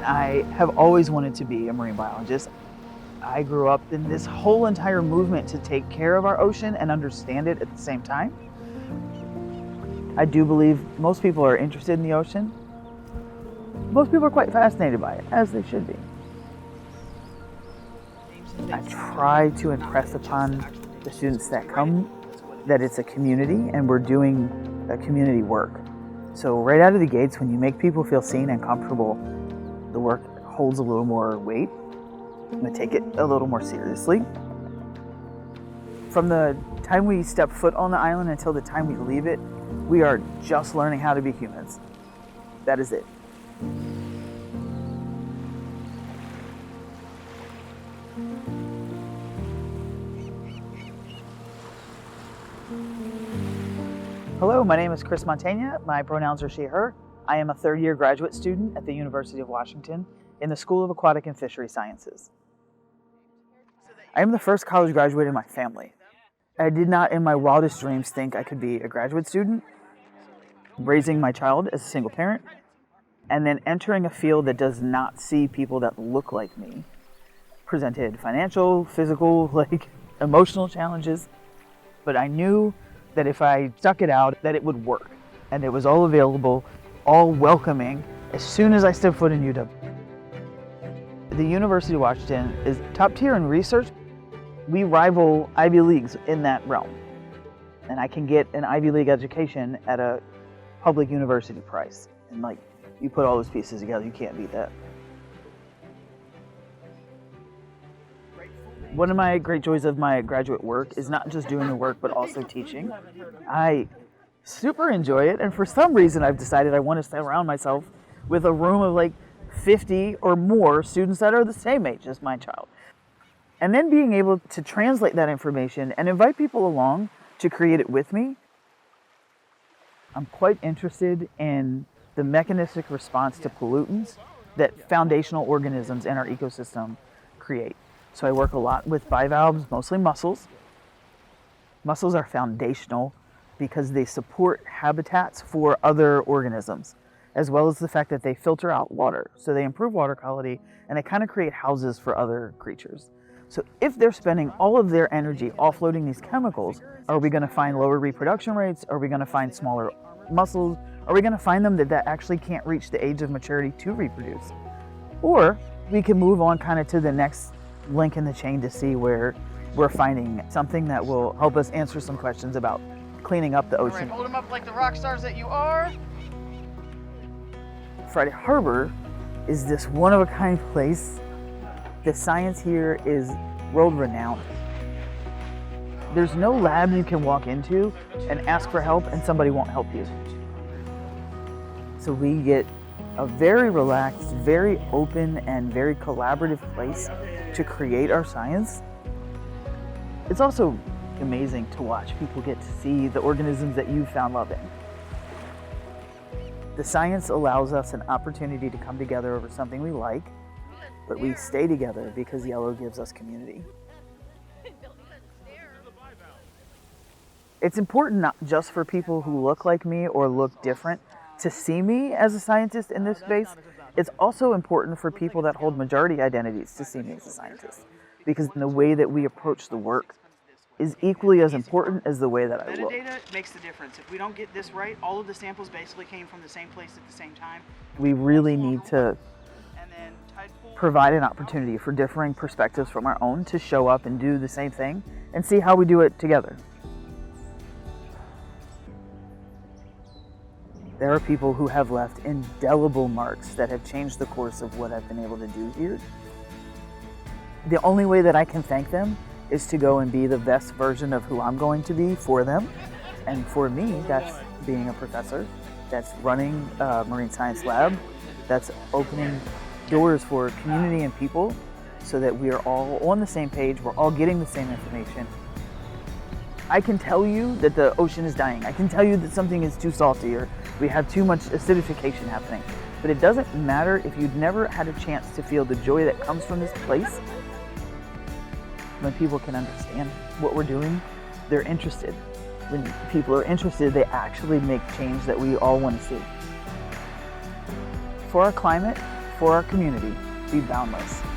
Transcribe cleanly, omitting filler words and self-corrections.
I have always wanted to be a marine biologist. I grew up in this whole entire movement to take care of our ocean and understand it at the same time. I do believe most people are interested in the ocean. Most people are quite fascinated by it, as they should be. I try to impress upon the students that come that it's a community and we're doing a community work. So right out of the gates, when you make people feel seen and comfortable, the work holds a little more weight. I'm going to take it a little more seriously. From the time we step foot on the island until the time we leave it, we are just learning how to be humans. That is it. Hello, my name is Chris Mantegna. My pronouns are she, her. I am a third-year graduate student at the University of Washington in the School of Aquatic and Fishery Sciences. I am the first college graduate in my family. I did not in my wildest dreams think I could be a graduate student, raising my child as a single parent, and then entering a field that does not see people that look like me. Presented financial, physical, emotional challenges, but I knew that if I stuck it out, that it would work. And it was all available, all welcoming, as soon as I stepped foot in UW. The University of Washington is top tier in research. We rival Ivy Leagues in that realm. And I can get an Ivy League education at a public university price. And you put all those pieces together, you can't beat that. One of my great joys of my graduate work is not just doing the work, but also teaching. I super enjoy it, and for some reason I've decided I want to surround myself with a room of 50 or more students that are the same age as my child. And then being able to translate that information and invite people along to create it with me. I'm quite interested in the mechanistic response to pollutants that foundational organisms in our ecosystem create. So I work a lot with bivalves, mostly mussels. Mussels are foundational because they support habitats for other organisms, as well as the fact that they filter out water. So they improve water quality and they kind of create houses for other creatures. So if they're spending all of their energy offloading these chemicals, are we going to find lower reproduction rates? Are we going to find smaller mussels? Are we going to find them that actually can't reach the age of maturity to reproduce? Or we can move on kind of to the next link in the chain to see where we're finding something that will help us answer some questions about cleaning up the ocean. All right, hold them up like the rock stars that you are. Friday Harbor is this one-of-a-kind place. The science here is world-renowned. There's no lab you can walk into and ask for help and somebody won't help you. So we get a very relaxed, very open, and very collaborative place to create our science. It's also amazing to watch people get to see the organisms that you found love in. The science allows us an opportunity to come together over something we like, but we stay together because yellow gives us community. It's important not just for people who look like me or look different to see me as a scientist in this space. It's also important for people that hold majority identities to see me as a scientist, because the way that we approach the work is equally as important as the way that I look. Metadata makes the difference. If we don't get this right, all of the samples basically came from the same place at the same time. We really need to provide an opportunity for differing perspectives from our own to show up and do the same thing and see how we do it together. There are people who have left indelible marks that have changed the course of what I've been able to do here. The only way that I can thank them is to go and be the best version of who I'm going to be for them. And for me, that's being a professor, that's running a marine science lab, that's opening doors for community and people so that we are all on the same page, we're all getting the same information. I can tell you that the ocean is dying. I can tell you that something is too salty or we have too much acidification happening. But it doesn't matter if you've never had a chance to feel the joy that comes from this place. When people can understand what we're doing, they're interested. When people are interested, they actually make change that we all want to see. For our climate, for our community be boundless.